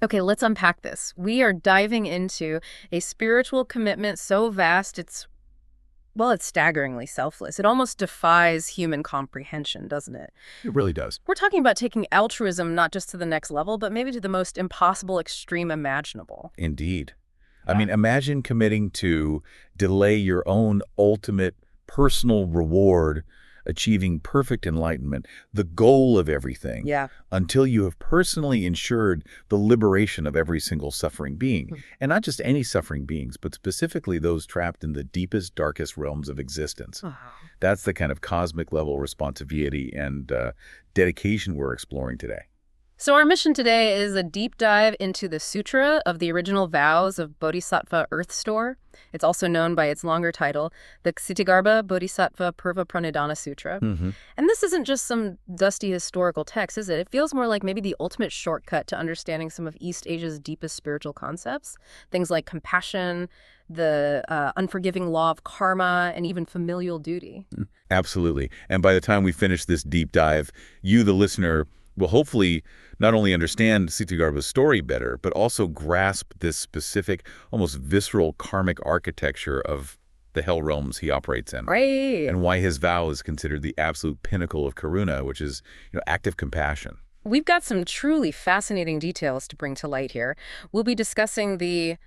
Okay, let's unpack this. We are diving into a spiritual commitment so vast it's staggeringly selfless. It almost defies human comprehension, doesn't it? It really does. We're talking about taking altruism not just to the next level, but maybe to the most impossible extreme imaginable. Indeed. I mean, imagine committing to delay your own ultimate personal reward, achieving perfect enlightenment, the goal of everything, until you have personally ensured the liberation of every single suffering being. And not just any suffering beings, but specifically those trapped in the deepest, darkest realms of existence. That's the kind of cosmic level responsibility and dedication we're exploring today. So our mission today is a deep dive into the Sutra of the original Vows of Bodhisattva Earth-Store. It's also known by its longer title, the Ksitigarbha Bodhisattva Purvapranidhana Sutra. And this isn't just some dusty historical text, is it? It feels more like maybe the ultimate shortcut to understanding some of East Asia's deepest spiritual concepts. Things like compassion, the unforgiving law of karma, and even familial duty. Absolutely. And by the time we finish this deep dive, you, the listener, will hopefully not only understand Ksitigarbha's story better, but also grasp this specific, almost visceral karmic architecture of the hell realms he operates in. Right. And why his vow is considered the absolute pinnacle of karuna, which is, active compassion. We've got some truly fascinating details to bring to light here. We'll be discussing the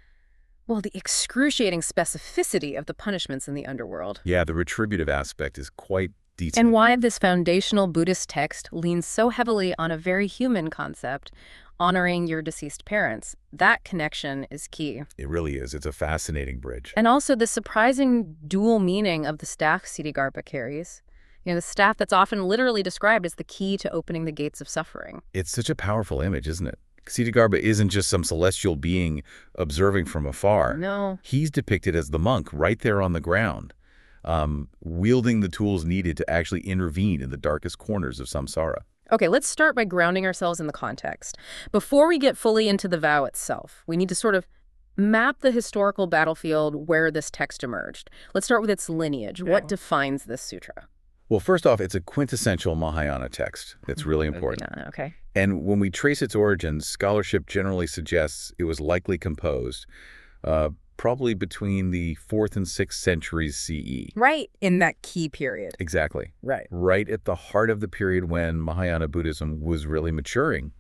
excruciating specificity of the punishments in the underworld. Yeah, the retributive aspect is quite detailed. And why this foundational Buddhist text leans so heavily on a very human concept, honoring your deceased parents. That connection is key. It really is. It's a fascinating bridge. And also the surprising dual meaning of the staff Ksitigarbha carries. The staff that's often literally described as the key to opening the gates of suffering. It's such a powerful image, isn't it? Ksitigarbha isn't just some celestial being observing from afar. No. He's depicted as the monk right there on the ground, wielding the tools needed to actually intervene in the darkest corners of samsara. Okay, let's start by grounding ourselves in the context. Before we get fully into the vow itself, we need to sort of map the historical battlefield where this text emerged. Let's start with its lineage. Okay. What defines this sutra? Well, first off, it's a quintessential Mahayana text. It's really important. Okay. And when we trace its origins, scholarship generally suggests it was likely composed probably between the 4th and 6th centuries CE. Right, in that key period. Exactly. Right. Right at the heart of the period when Mahayana Buddhism was really maturing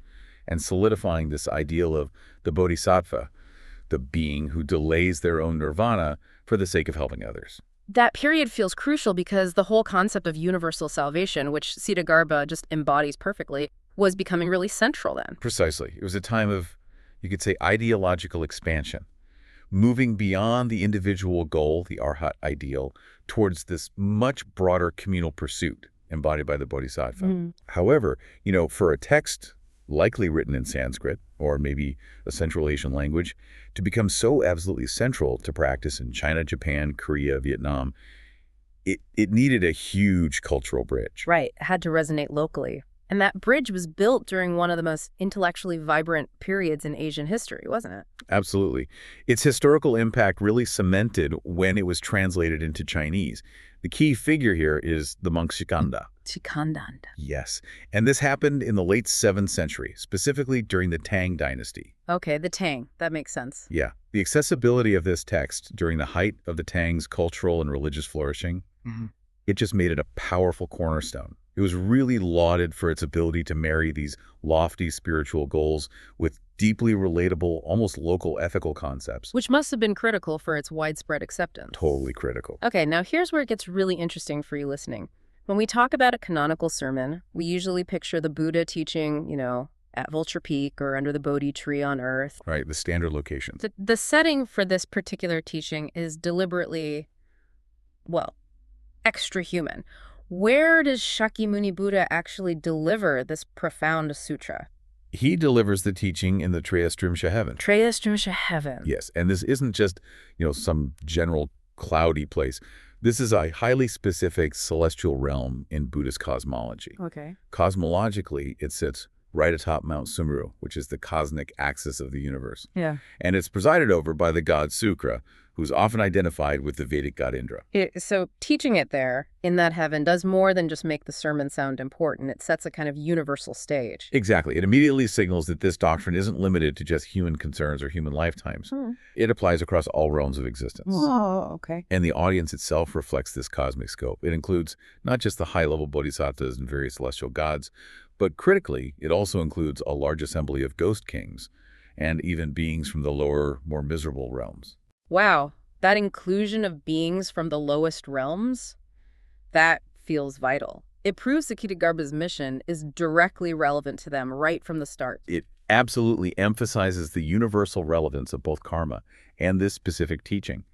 and solidifying this ideal of the bodhisattva, the being who delays their own nirvana for the sake of helping others. That period feels crucial because the whole concept of universal salvation, which Ksitigarbha just embodies perfectly, was becoming really central then. Precisely. It was a time of, you could say, ideological expansion, moving beyond the individual goal, the arhat ideal, towards this much broader communal pursuit embodied by the bodhisattva. However, for a text likely written in Sanskrit or maybe a Central Asian language to become so absolutely central to practice in China, Japan, Korea, Vietnam, it needed a huge cultural bridge. Right. It had to resonate locally. And that bridge was built during one of the most intellectually vibrant periods in Asian history, wasn't it? Absolutely. Its historical impact really cemented when it was translated into Chinese. The key figure here is the monk Śikṣānanda. Śikṣānanda. Yes. And this happened in the late 7th century, specifically during the Tang dynasty. Okay, the Tang. That makes sense. Yeah. The accessibility of this text during the height of the Tang's cultural and religious flourishing, it just made it a powerful cornerstone. It was really lauded for its ability to marry these lofty spiritual goals with deeply relatable, almost local ethical concepts. Which must have been critical for its widespread acceptance. Totally critical. Okay, now here's where it gets really interesting for you listening. When we talk about a canonical sermon, we usually picture the Buddha teaching, at Vulture Peak or under the Bodhi tree on Earth. Right, the standard locations. The setting for this particular teaching is deliberately, extra human. Where does Shakyamuni Buddha actually deliver this profound sutra? He delivers the teaching in the Trayastrimsha heaven. Trayastrimsha heaven. Yes, and this isn't just, some general cloudy place. This is a highly specific celestial realm in Buddhist cosmology. Okay. Cosmologically, it sits right atop Mount Sumru, which is the cosmic axis of the universe. Yeah. And it's presided over by the god Sutra, who's often identified with the Vedic god Indra. So teaching it there, in that heaven, does more than just make the sermon sound important. It sets a kind of universal stage. Exactly. It immediately signals that this doctrine isn't limited to just human concerns or human lifetimes. It applies across all realms of existence. Oh, okay. And the audience itself reflects this cosmic scope. It includes not just the high-level bodhisattvas and various celestial gods, but critically, it also includes a large assembly of ghost kings and even beings from the lower, more miserable realms. Wow, that inclusion of beings from the lowest realms, that feels vital. It proves the Ksitigarbha's mission is directly relevant to them right from the start. It absolutely emphasizes the universal relevance of both karma and this specific teaching.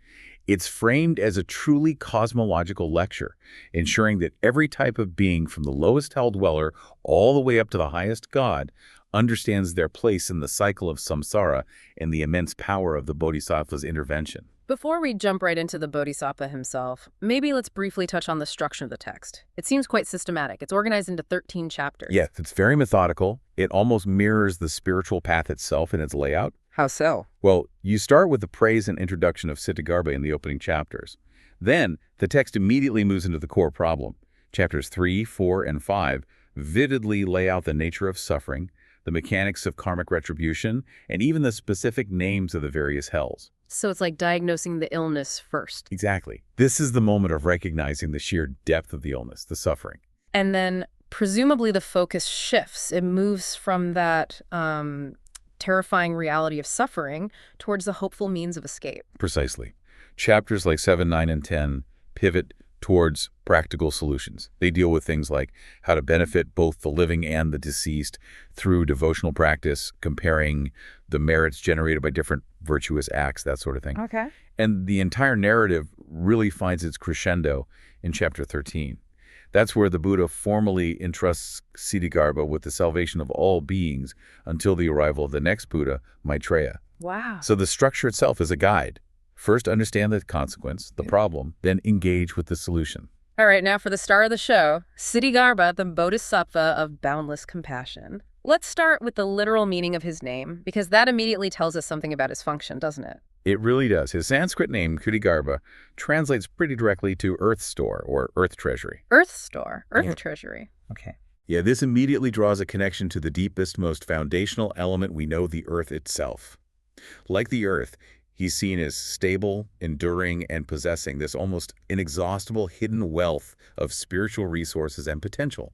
It's framed as a truly cosmological lecture, ensuring that every type of being from the lowest hell dweller all the way up to the highest god understands their place in the cycle of samsara and the immense power of the bodhisattva's intervention. Before we jump right into the bodhisattva himself, maybe let's briefly touch on the structure of the text. It seems quite systematic. It's organized into 13 chapters. Yes, it's very methodical. It almost mirrors the spiritual path itself in its layout. How so? Well, you start with the praise and introduction of Ksitigarbha in the opening chapters. Then, the text immediately moves into the core problem. Chapters 3, 4, and 5 vividly lay out the nature of suffering, the mechanics of karmic retribution, and even the specific names of the various hells. So it's like diagnosing the illness first. Exactly. This is the moment of recognizing the sheer depth of the illness, the suffering. And then, presumably, the focus shifts. It moves from that terrifying reality of suffering towards the hopeful means of escape. Precisely. Chapters like 7, 9, and 10 pivot towards practical solutions. They deal with things like how to benefit both the living and the deceased through devotional practice, comparing the merits generated by different virtuous acts, that sort of thing. Okay. And the entire narrative really finds its crescendo in chapter 13. That's where the Buddha formally entrusts Ksitigarbha with the salvation of all beings until the arrival of the next Buddha, Maitreya. Wow. So the structure itself is a guide. First, understand the consequence, the problem, then engage with the solution. All right, now for the star of the show, Ksitigarbha, the Bodhisattva of boundless compassion. Let's start with the literal meaning of his name, because that immediately tells us something about his function, doesn't it? It really does. His Sanskrit name, Ksitigarbha, translates pretty directly to Earth-Store or Earth Treasury. Earth-Store, Earth Treasury. Okay. Yeah, this immediately draws a connection to the deepest, most foundational element we know, the Earth itself. Like the Earth, he's seen as stable, enduring, and possessing this almost inexhaustible hidden wealth of spiritual resources and potential,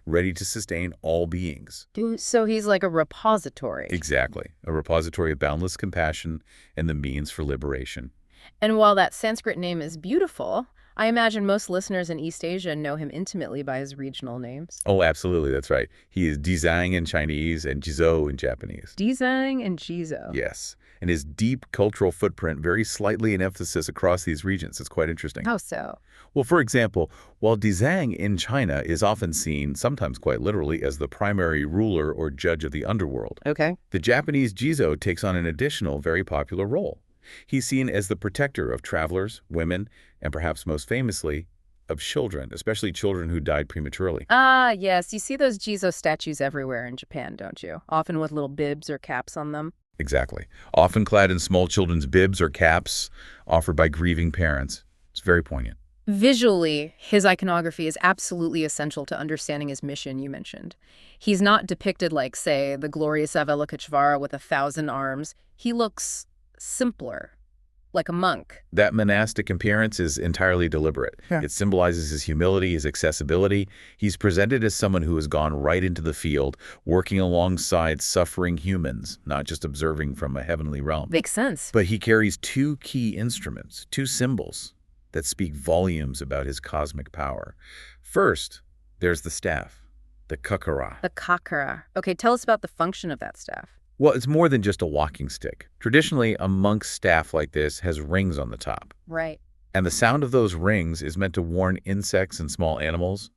ready to sustain all beings. So he's like a repository. Exactly. A repository of boundless compassion and the means for liberation. And while that Sanskrit name is beautiful, I imagine most listeners in East Asia know him intimately by his regional names. Oh, absolutely. That's right. He is Dizang in Chinese and Jizhou in Japanese. Dizang and Jizhou. Yes. And his deep cultural footprint varies slightly in emphasis across these regions. It's quite interesting. How so? Well, for example, while Dizang in China is often seen, sometimes quite literally, as the primary ruler or judge of the underworld, Okay. the Japanese Jizhou takes on an additional, very popular role. He's seen as the protector of travelers, women, and perhaps most famously, of children, especially children who died prematurely. Ah, yes. You see those Jizhou statues everywhere in Japan, don't you? Often with little bibs or caps on them. Exactly. Often clad in small children's bibs or caps offered by grieving parents. It's very poignant. Visually, his iconography is absolutely essential to understanding his mission you mentioned. He's not depicted like, say, the glorious Avalokiteshvara with 1,000 arms. He looks simpler, like a monk. That monastic appearance is entirely deliberate. Yeah. It symbolizes his humility, his accessibility. He's presented as someone who has gone right into the field, working alongside suffering humans, not just observing from a heavenly realm. Makes sense. But he carries two key instruments, two symbols that speak volumes about his cosmic power. First, there's the staff, the kakara. The kakara. Okay, tell us about the function of that staff. Well, it's more than just a walking stick. Traditionally, a monk's staff like this has rings on the top. Right. And the sound of those rings is meant to warn insects and small animals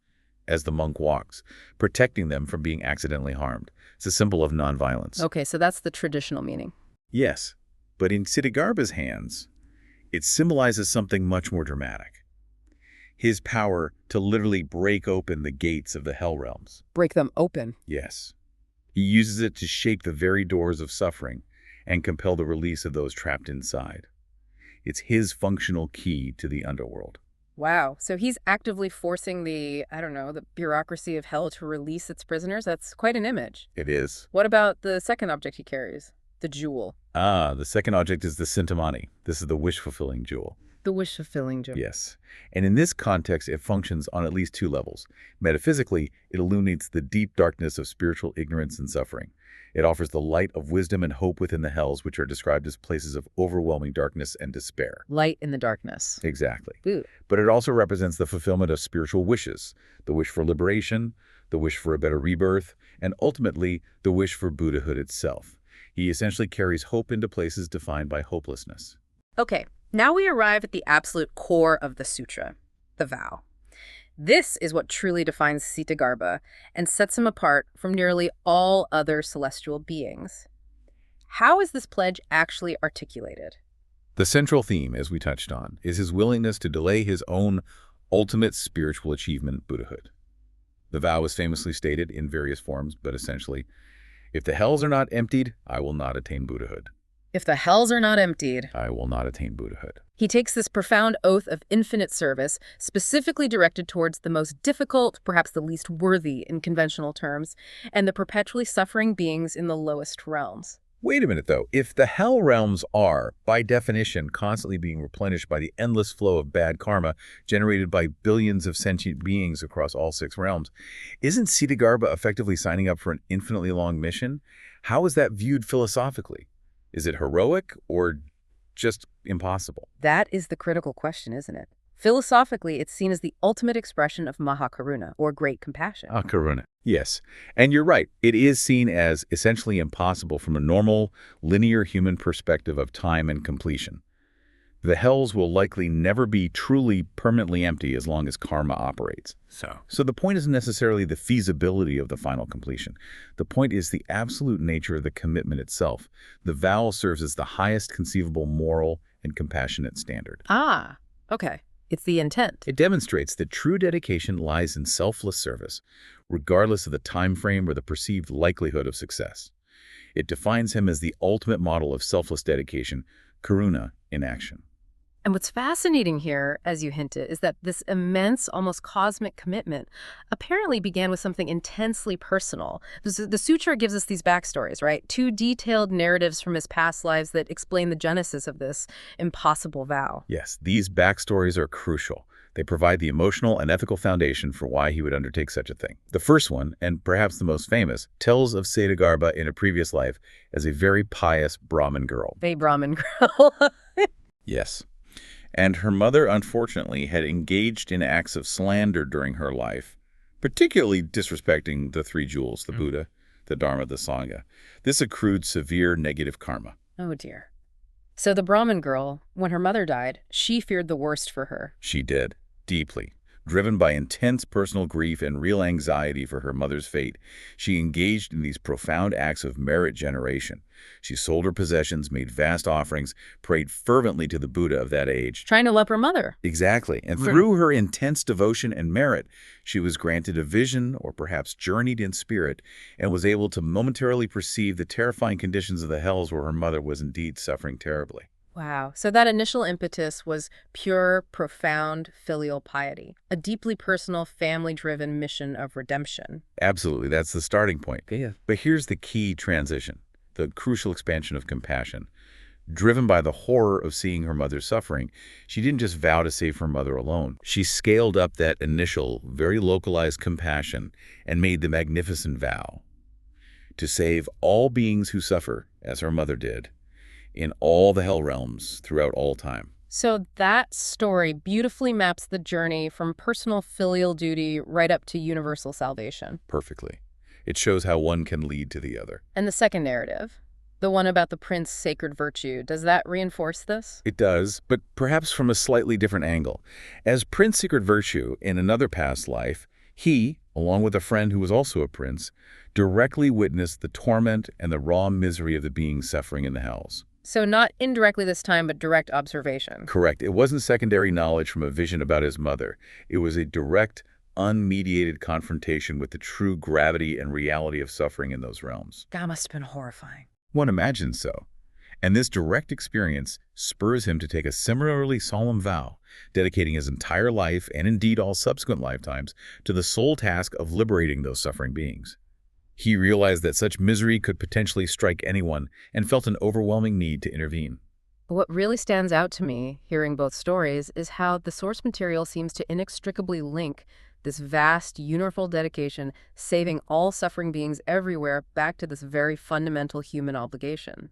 as the monk walks, protecting them from being accidentally harmed. It's a symbol of nonviolence. Okay, so that's the traditional meaning. Yes, but in Ksitigarbha's hands, it symbolizes something much more dramatic. His power to literally break open the gates of the hell realms. Break them open. Yes. He uses it to shape the very doors of suffering and compel the release of those trapped inside. It's his functional key to the underworld. Wow. So he's actively forcing the bureaucracy of hell to release its prisoners? That's quite an image. It is. What about the second object he carries? The jewel. The second object is the Sintamani. This is the wish-fulfilling jewel. The wish-fulfilling jewel. Yes. And in this context, it functions on at least two levels. Metaphysically, it illuminates the deep darkness of spiritual ignorance and suffering. It offers the light of wisdom and hope within the hells, which are described as places of overwhelming darkness and despair. Light in the darkness. Exactly. Ooh. But it also represents the fulfillment of spiritual wishes, the wish for liberation, the wish for a better rebirth, and ultimately, the wish for Buddhahood itself. He essentially carries hope into places defined by hopelessness. Okay, now we arrive at the absolute core of the sutra, the vow. This is what truly defines Ksitigarbha and sets him apart from nearly all other celestial beings. How is this pledge actually articulated? The central theme, as we touched on, is his willingness to delay his own ultimate spiritual achievement, Buddhahood. The vow is famously stated in various forms, but essentially, if the hells are not emptied, I will not attain Buddhahood. If the hells are not emptied, I will not attain Buddhahood. He takes this profound oath of infinite service, specifically directed towards the most difficult, perhaps the least worthy in conventional terms, and the perpetually suffering beings in the lowest realms. Wait a minute, though. If the hell realms are, by definition, constantly being replenished by the endless flow of bad karma generated by billions of sentient beings across all 6 realms, isn't Ksitigarbha effectively signing up for an infinitely long mission? How is that viewed philosophically? Is it heroic or just impossible? That is the critical question, isn't it? Philosophically, it's seen as the ultimate expression of Mahakaruna, or great compassion. Karuna. Yes. And you're right. It is seen as essentially impossible from a normal, linear human perspective of time and completion. The hells will likely never be truly permanently empty as long as karma operates. So the point isn't necessarily the feasibility of the final completion. The point is the absolute nature of the commitment itself. The vow serves as the highest conceivable moral and compassionate standard. Ah, okay. It's the intent. It demonstrates that true dedication lies in selfless service, regardless of the time frame or the perceived likelihood of success. It defines him as the ultimate model of selfless dedication, karuna in action. And what's fascinating here, as you hinted, is that this immense, almost cosmic commitment apparently began with something intensely personal. The sutra gives us these backstories, right? 2 detailed narratives from his past lives that explain the genesis of this impossible vow. Yes, these backstories are crucial. They provide the emotional and ethical foundation for why he would undertake such a thing. The first one, and perhaps the most famous, tells of Ksitigarbha in a previous life as a very pious Brahmin girl. A Brahmin girl. Yes. And her mother, unfortunately, had engaged in acts of slander during her life, particularly disrespecting the 3 jewels, the Buddha, the Dharma, the Sangha. This accrued severe negative karma. Oh, dear. So the Brahmin girl, when her mother died, she feared the worst for her. She did, deeply. Driven by intense personal grief and real anxiety for her mother's fate, she engaged in these profound acts of merit generation. She sold her possessions, made vast offerings, prayed fervently to the Buddha of that age. Trying to love her mother. Exactly. And through her intense devotion and merit, she was granted a vision, or perhaps journeyed in spirit, and was able to momentarily perceive the terrifying conditions of the hells where her mother was indeed suffering terribly. Wow. So that initial impetus was pure, profound filial piety, a deeply personal, family-driven mission of redemption. Absolutely. That's the starting point. Yeah. But here's the key transition, the crucial expansion of compassion. Driven by the horror of seeing her mother's suffering, she didn't just vow to save her mother alone. She scaled up that initial, very localized compassion and made the magnificent vow to save all beings who suffer, as her mother did, in all the hell realms throughout all time. So that story beautifully maps the journey from personal filial duty right up to universal salvation. Perfectly. It shows how one can lead to the other. And the second narrative, the one about the prince's sacred virtue, does that reinforce this? It does, but perhaps from a slightly different angle. As Prince Sacred Virtue in another past life, he, along with a friend who was also a prince, directly witnessed the torment and the raw misery of the beings suffering in the hells. So not indirectly this time, but direct observation. Correct. It wasn't secondary knowledge from a vision about his mother. It was a direct, unmediated confrontation with the true gravity and reality of suffering in those realms. That must have been horrifying. One imagines so. And this direct experience spurs him to take a similarly solemn vow, dedicating his entire life, and indeed all subsequent lifetimes, to the sole task of liberating those suffering beings. He realized that such misery could potentially strike anyone and felt an overwhelming need to intervene. What really stands out to me, hearing both stories, is how the source material seems to inextricably link this vast, universal dedication, saving all suffering beings everywhere, back to this very fundamental human obligation.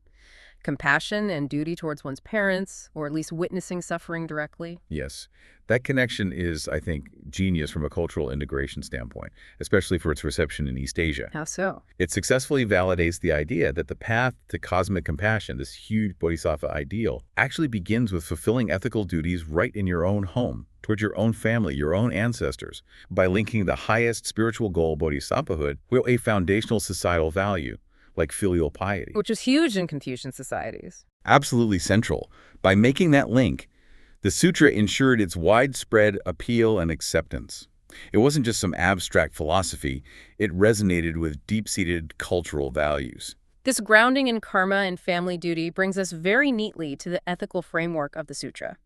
Compassion and duty towards one's parents, or at least witnessing suffering directly. Yes, that connection is, I think, genius from a cultural integration standpoint, especially for its reception in East Asia. How so? It successfully validates the idea that the path to cosmic compassion, this huge bodhisattva ideal, actually begins with fulfilling ethical duties right in your own home, towards your own family, your own ancestors, by linking the highest spiritual goal, bodhisattvahood, with a foundational societal value, like filial piety. Which is huge in Confucian societies. Absolutely central. By making that link, the sutra ensured its widespread appeal and acceptance. It wasn't just some abstract philosophy, it resonated with deep-seated cultural values. This grounding in karma and family duty brings us very neatly to the ethical framework of the sutra.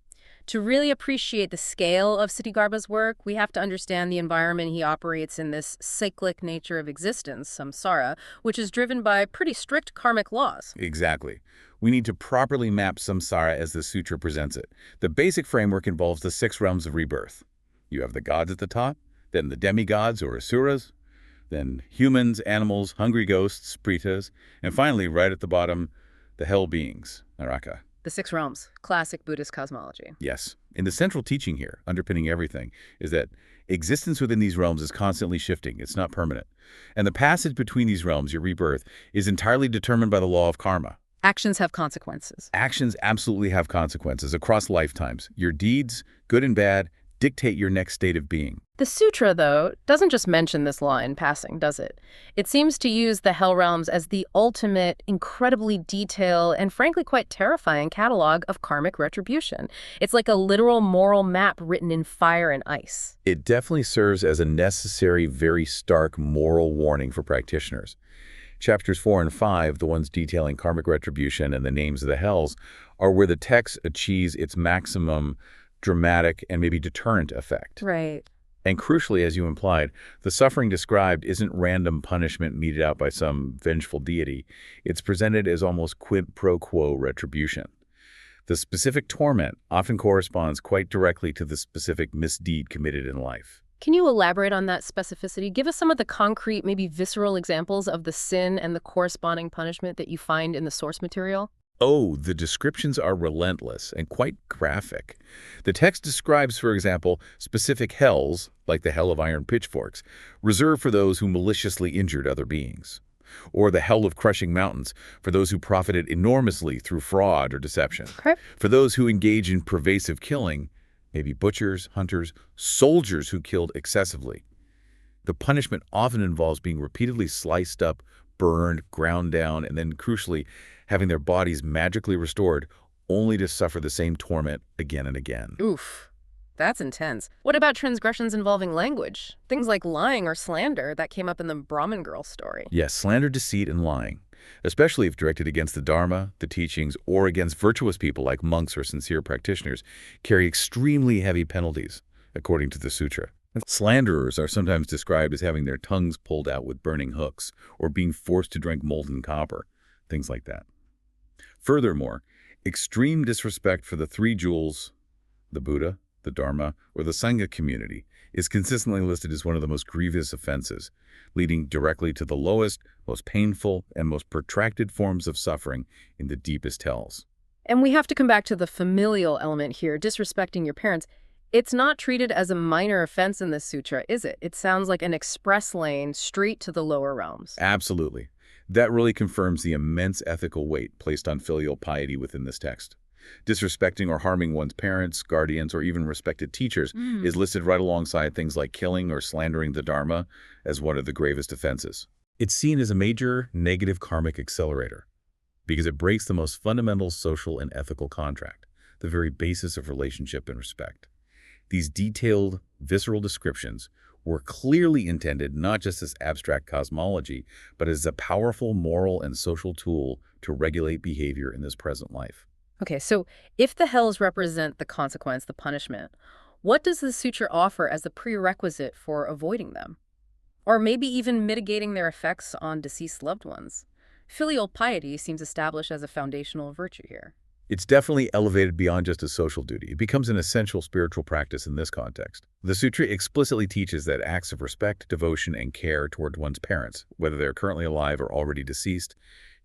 To really appreciate the scale of Ksitigarbha's work, we have to understand the environment he operates in, this cyclic nature of existence, samsara, which is driven by pretty strict karmic laws. Exactly. We need to properly map samsara as the sutra presents it. The basic framework involves the 6 realms of rebirth. You have the gods at the top, then the demigods or asuras, then humans, animals, hungry ghosts, pretas, and finally, right at the bottom, the hell beings, naraka. The 6 realms, classic Buddhist cosmology. Yes. And the central teaching here, underpinning everything, is that existence within these realms is constantly shifting. It's not permanent. And the passage between these realms, your rebirth, is entirely determined by the law of karma. Actions have consequences. Actions absolutely have consequences across lifetimes. Your deeds, good and bad, dictate your next state of being. The sutra, though, doesn't just mention this law in passing, does it? It seems to use the hell realms as the ultimate, incredibly detailed, and frankly quite terrifying catalog of karmic retribution. It's like a literal moral map written in fire and ice. It definitely serves as a necessary, very stark moral warning for practitioners. Chapters 4 and 5, the ones detailing karmic retribution and the names of the hells, are where the text achieves its maximum dramatic and maybe deterrent effect. Right. And crucially, as you implied, the suffering described isn't random punishment meted out by some vengeful deity. It's presented as almost quid pro quo retribution. The specific torment often corresponds quite directly to the specific misdeed committed in life. Can you elaborate on that specificity? Give us some of the concrete, maybe visceral examples of the sin and the corresponding punishment that you find in the source material. Oh, the descriptions are relentless and quite graphic. The text describes, for example, specific hells, like the hell of iron pitchforks, reserved for those who maliciously injured other beings. Or the hell of crushing mountains, for those who profited enormously through fraud or deception. Okay. For those who engage in pervasive killing, maybe butchers, hunters, soldiers who killed excessively. The punishment often involves being repeatedly sliced up, burned, ground down, and then, crucially, having their bodies magically restored, only to suffer the same torment again and again. Oof, that's intense. What about transgressions involving language? Things like lying or slander that came up in the Brahmin girl story. Yes, slander, deceit, and lying, especially if directed against the Dharma, the teachings, or against virtuous people like monks or sincere practitioners, carry extremely heavy penalties, according to the sutra. Slanderers are sometimes described as having their tongues pulled out with burning hooks or being forced to drink molten copper, things like that. Furthermore, extreme disrespect for the 3 jewels, the Buddha, the Dharma, or the Sangha community, is consistently listed as one of the most grievous offenses, leading directly to the lowest, most painful, and most protracted forms of suffering in the deepest hells. And we have to come back to the familial element here, disrespecting your parents. It's not treated as a minor offense in this sutra, is it? It sounds like an express lane straight to the lower realms. Absolutely. That really confirms the immense ethical weight placed on filial piety within this text. Disrespecting or harming one's parents, guardians, or even respected teachers is listed right alongside things like killing or slandering the Dharma as one of the gravest offenses. It's seen as a major negative karmic accelerator because it breaks the most fundamental social and ethical contract, the very basis of relationship and respect. These detailed, visceral descriptions were clearly intended not just as abstract cosmology, but as a powerful moral and social tool to regulate behavior in this present life. Okay, so if the hells represent the consequence, the punishment, what does the sutra offer as a prerequisite for avoiding them? Or maybe even mitigating their effects on deceased loved ones? Filial piety seems established as a foundational virtue here. It's definitely elevated beyond just a social duty. It becomes an essential spiritual practice in this context. The sutra explicitly teaches that acts of respect, devotion, and care toward one's parents, whether they're currently alive or already deceased,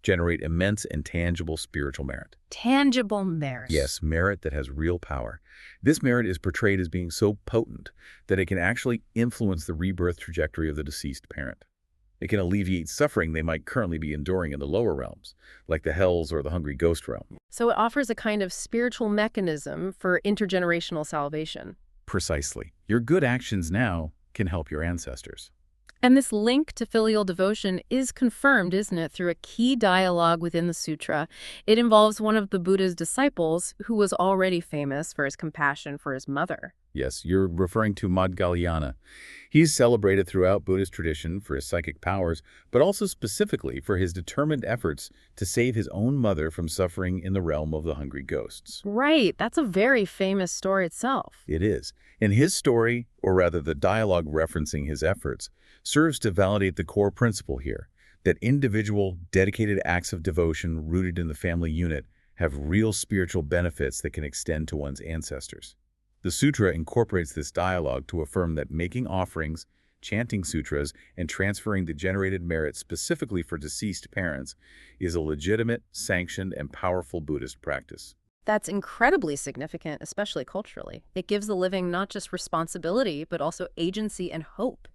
generate immense and tangible spiritual merit. Tangible merit. Yes, merit that has real power. This merit is portrayed as being so potent that it can actually influence the rebirth trajectory of the deceased parent. It can alleviate suffering they might currently be enduring in the lower realms, like the hells or the hungry ghost realm. So it offers a kind of spiritual mechanism for intergenerational salvation. Precisely. Your good actions now can help your ancestors. And this link to filial devotion is confirmed, isn't it, through a key dialogue within the sutra. It involves one of the Buddha's disciples who was already famous for his compassion for his mother. Yes, you're referring to Mahayana. He's celebrated throughout Buddhist tradition for his psychic powers, but also specifically for his determined efforts to save his own mother from suffering in the realm of the hungry ghosts. Right, that's a very famous story itself. It is. And his story, or rather the dialogue referencing his efforts, serves to validate the core principle here, that individual, dedicated acts of devotion rooted in the family unit have real spiritual benefits that can extend to one's ancestors. The sutra incorporates this dialogue to affirm that making offerings, chanting sutras, and transferring the generated merit specifically for deceased parents is a legitimate, sanctioned, and powerful Buddhist practice. That's incredibly significant, especially culturally. It gives the living not just responsibility, but also agency and hope.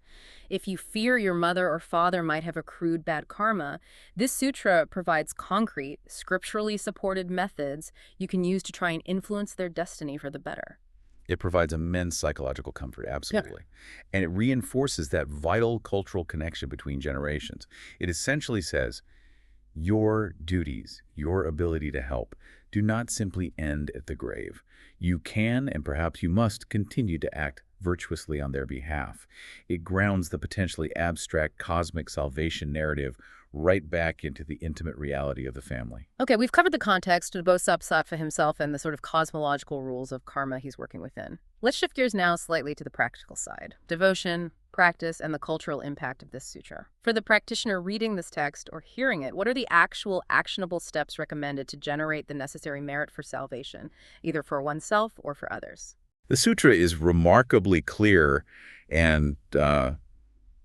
If you fear your mother or father might have accrued bad karma, this sutra provides concrete, scripturally supported methods you can use to try and influence their destiny for the better. It provides immense psychological comfort, absolutely. Yeah. And it reinforces that vital cultural connection between generations. It essentially says, your duties, your ability to help, do not simply end at the grave. You can, and perhaps you must, continue to act virtuously on their behalf. It grounds the potentially abstract cosmic salvation narrative right back into the intimate reality of the family. Okay, we've covered the context of Bodhisattva himself and the sort of cosmological rules of karma he's working within. Let's shift gears now slightly to the practical side. Devotion, practice, and the cultural impact of this sutra. For the practitioner reading this text or hearing it, what are the actual actionable steps recommended to generate the necessary merit for salvation, either for oneself or for others? The sutra is remarkably clear and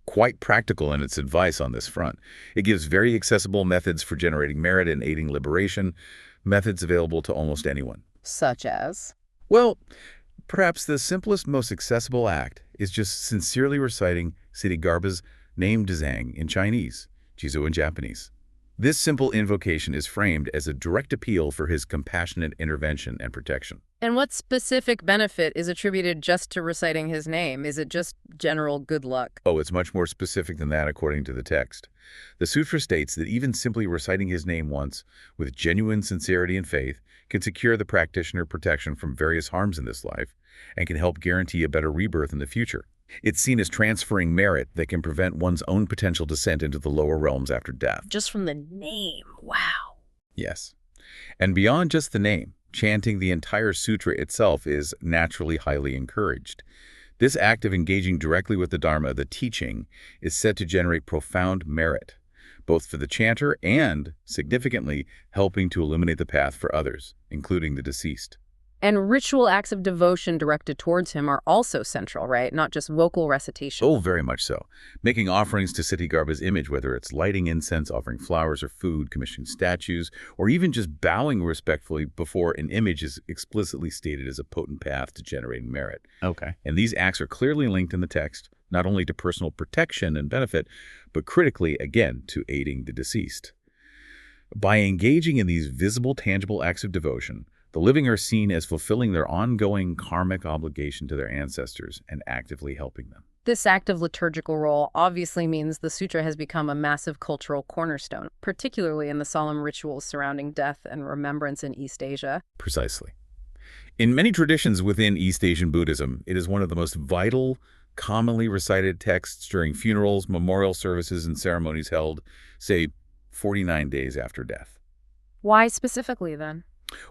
quite practical in its advice on this front. It gives very accessible methods for generating merit and aiding liberation, methods available to almost anyone. Such as? Well, perhaps the simplest, most accessible act is just sincerely reciting Ksitigarbha's name Dzang in Chinese, Jizo in Japanese. This simple invocation is framed as a direct appeal for his compassionate intervention and protection. And what specific benefit is attributed just to reciting his name? Is it just general good luck? Oh, it's much more specific than that according to the text. The sutra states that even simply reciting his name once, with genuine sincerity and faith, can secure the practitioner protection from various harms in this life and can help guarantee a better rebirth in the future. It's seen as transferring merit that can prevent one's own potential descent into the lower realms after death. Just from the name, wow. Yes. And beyond just the name, chanting the entire sutra itself is naturally highly encouraged. This act of engaging directly with the Dharma, the teaching, is said to generate profound merit, both for the chanter and, significantly, helping to illuminate the path for others, including the deceased. And ritual acts of devotion directed towards him are also central, right? Not just vocal recitation. Oh, very much so. Making offerings to Ksitigarbha's image, whether it's lighting incense, offering flowers or food, commissioning statues, or even just bowing respectfully before an image is explicitly stated as a potent path to generating merit. Okay. And these acts are clearly linked in the text, not only to personal protection and benefit, but critically, again, to aiding the deceased. By engaging in these visible, tangible acts of devotion, the living are seen as fulfilling their ongoing karmic obligation to their ancestors and actively helping them. This active liturgical role obviously means the sutra has become a massive cultural cornerstone, particularly in the solemn rituals surrounding death and remembrance in East Asia. Precisely. In many traditions within East Asian Buddhism, it is one of the most vital, commonly recited texts during funerals, memorial services, and ceremonies held, say, 49 days after death. Why specifically, then?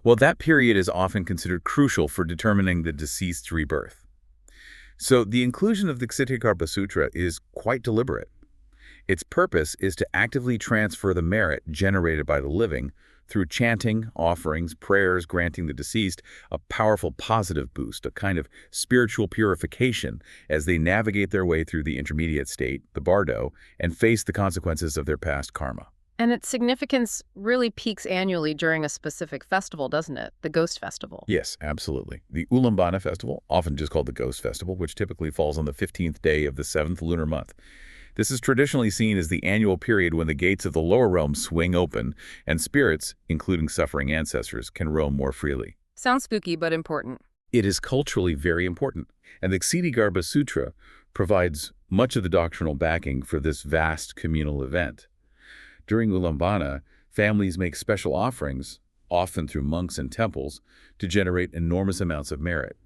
Well, that period is often considered crucial for determining the deceased's rebirth. So the inclusion of the Ksitigarbha Sutra is quite deliberate. Its purpose is to actively transfer the merit generated by the living through chanting, offerings, prayers, granting the deceased a powerful positive boost, a kind of spiritual purification as they navigate their way through the intermediate state, the bardo, and face the consequences of their past karma. And its significance really peaks annually during a specific festival, doesn't it? The Ghost Festival. Yes, absolutely. The Ulambana Festival, often just called the Ghost Festival, which typically falls on the 15th day of the 7th lunar month. This is traditionally seen as the annual period when the gates of the lower realms swing open and spirits, including suffering ancestors, can roam more freely. Sounds spooky, but important. It is culturally very important, and the Ksitigarbha Sutra provides much of the doctrinal backing for this vast communal event. During Ulambana, families make special offerings, often through monks and temples, to generate enormous amounts of merit.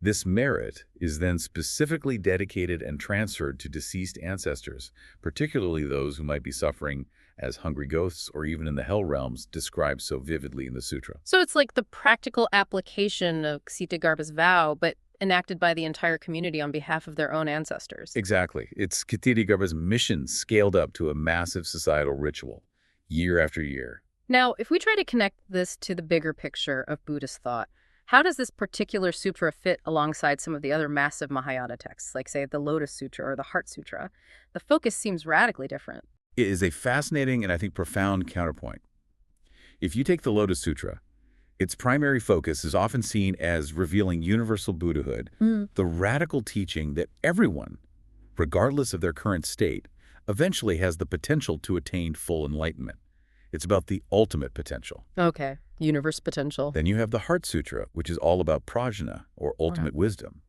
This merit is then specifically dedicated and transferred to deceased ancestors, particularly those who might be suffering as hungry ghosts or even in the hell realms described so vividly in the sutra. So it's like the practical application of Ksitigarbha's vow, but enacted by the entire community on behalf of their own ancestors. Exactly. It's Ksitigarbha's mission scaled up to a massive societal ritual, year after year. Now, if we try to connect this to the bigger picture of Buddhist thought, how does this particular sutra fit alongside some of the other massive Mahayana texts, like, say, the Lotus Sutra or the Heart Sutra? The focus seems radically different. It is a fascinating and I think profound counterpoint. If you take the Lotus Sutra, its primary focus is often seen as revealing universal Buddhahood, the radical teaching that everyone, regardless of their current state, eventually has the potential to attain full enlightenment. It's about the ultimate potential. Okay, universe potential. Then you have the Heart Sutra, which is all about prajna, or ultimate wisdom.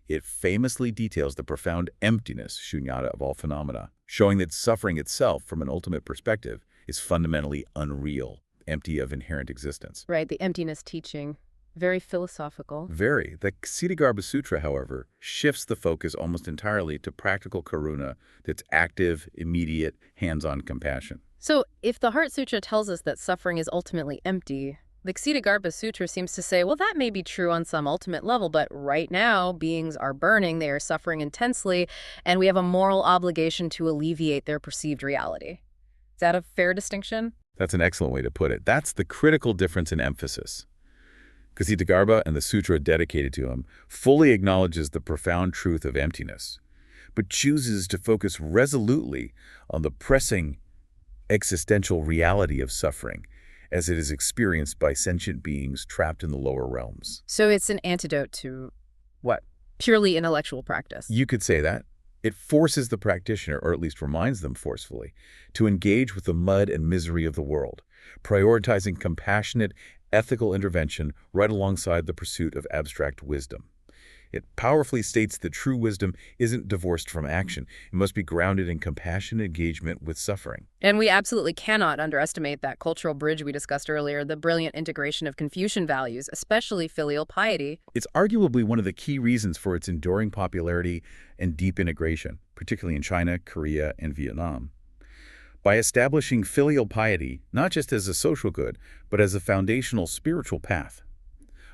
It famously details the profound emptiness, shunyata, of all phenomena, showing that suffering itself, from an ultimate perspective, is fundamentally unreal, empty of inherent existence. Right, the emptiness teaching. Very philosophical. Very. The Ksitigarbha Sutra, however, shifts the focus almost entirely to practical karuna that's active, immediate, hands-on compassion. So if the Heart Sutra tells us that suffering is ultimately empty, the Ksitigarbha Sutra seems to say, well, that may be true on some ultimate level, but right now beings are burning, they are suffering intensely, and we have a moral obligation to alleviate their perceived reality. Is that a fair distinction? That's an excellent way to put it. That's the critical difference in emphasis. Ksitigarbha and the sutra dedicated to him fully acknowledges the profound truth of emptiness, but chooses to focus resolutely on the pressing existential reality of suffering as it is experienced by sentient beings trapped in the lower realms. So it's an antidote to what? Purely intellectual practice. You could say that. It forces the practitioner, or at least reminds them forcefully, to engage with the mud and misery of the world, prioritizing compassionate, ethical intervention right alongside the pursuit of abstract wisdom. It powerfully states that true wisdom isn't divorced from action. It must be grounded in compassionate engagement with suffering. And we absolutely cannot underestimate that cultural bridge we discussed earlier, the brilliant integration of Confucian values, especially filial piety. It's arguably one of the key reasons for its enduring popularity and deep integration, particularly in China, Korea, and Vietnam. By establishing filial piety, not just as a social good, but as a foundational spiritual path,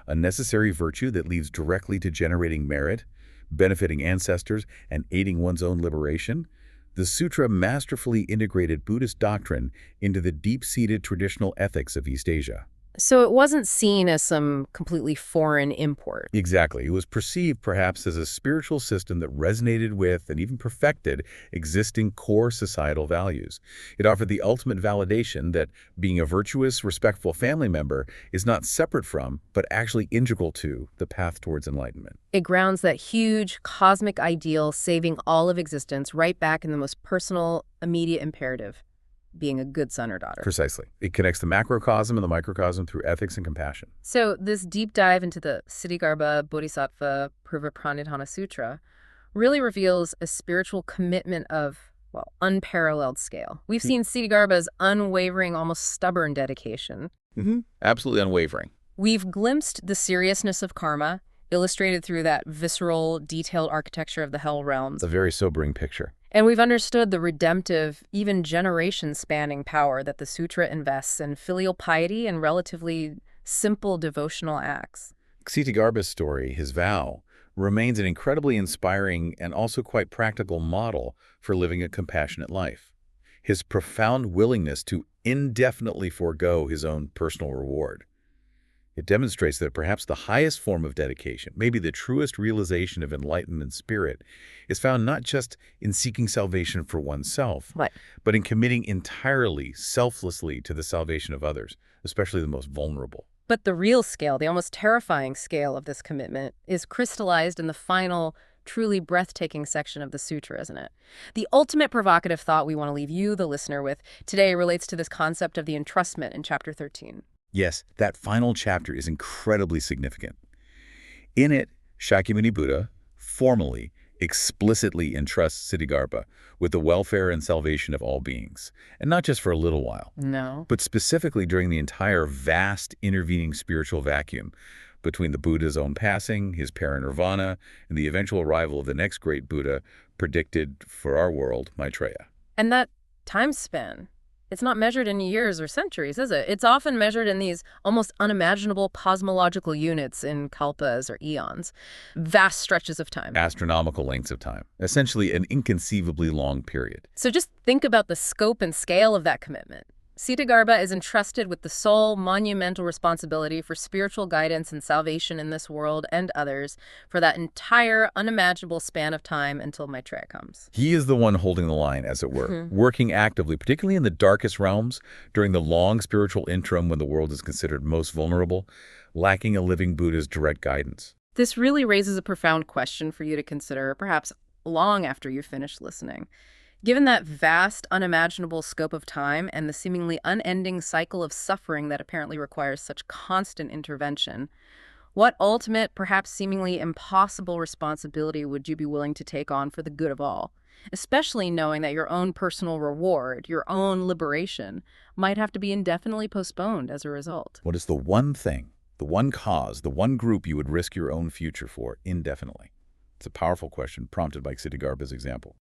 a necessary virtue that leads directly to generating merit, benefiting ancestors, and aiding one's own liberation, the sutra masterfully integrated Buddhist doctrine into the deep-seated traditional ethics of East Asia. So it wasn't seen as some completely foreign import. Exactly. It was perceived perhaps as a spiritual system that resonated with and even perfected existing core societal values. It offered the ultimate validation that being a virtuous, respectful family member is not separate from, but actually integral to, the path towards enlightenment. It grounds that huge cosmic ideal saving all of existence right back in the most personal, immediate imperative: being a good son or daughter. Precisely. It connects the macrocosm and the microcosm through ethics and compassion. So this deep dive into the Ksitigarbha Bodhisattva Purvapranidhana Sutra really reveals a spiritual commitment of, well, unparalleled scale. We've seen Ksitigarbha's unwavering, almost stubborn dedication. Absolutely unwavering. We've glimpsed the seriousness of karma, illustrated through that visceral, detailed architecture of the hell realms. It's a very sobering picture. And we've understood the redemptive, even generation-spanning power that the sutra invests in filial piety and relatively simple devotional acts. Ksitigarbha's story, his vow, remains an incredibly inspiring and also quite practical model for living a compassionate life. His profound willingness to indefinitely forego his own personal reward. It demonstrates that perhaps the highest form of dedication, maybe the truest realization of enlightenment spirit, is found not just in seeking salvation for oneself, but in committing entirely, selflessly to the salvation of others, especially the most vulnerable. But the real scale, the almost terrifying scale of this commitment, is crystallized in the final, truly breathtaking section of the sutra, isn't it? The ultimate provocative thought we want to leave you, the listener, with today relates to this concept of the entrustment in Chapter 13. Yes, that final chapter is incredibly significant. In it, Shakyamuni Buddha formally, explicitly entrusts Ksitigarbha with the welfare and salvation of all beings, and not just for a little while. No. But specifically during the entire vast intervening spiritual vacuum between the Buddha's own passing, his parinirvana, and the eventual arrival of the next great Buddha predicted for our world, Maitreya. And that time span, it's not measured in years or centuries, is it? It's often measured in these almost unimaginable cosmological units in kalpas or eons, vast stretches of time. Astronomical lengths of time, essentially an inconceivably long period. So just think about the scope and scale of that commitment. Ksitigarbha is entrusted with the sole monumental responsibility for spiritual guidance and salvation in this world and others for that entire unimaginable span of time until Maitreya comes. He is the one holding the line, as it were, working actively, particularly in the darkest realms, during the long spiritual interim when the world is considered most vulnerable, lacking a living Buddha's direct guidance. This really raises a profound question for you to consider, perhaps long after you've finished listening. Given that vast, unimaginable scope of time and the seemingly unending cycle of suffering that apparently requires such constant intervention, what ultimate, perhaps seemingly impossible responsibility would you be willing to take on for the good of all? Especially knowing that your own personal reward, your own liberation, might have to be indefinitely postponed as a result. What is the one thing, the one cause, the one group you would risk your own future for indefinitely? It's a powerful question prompted by Ksitigarbha's example.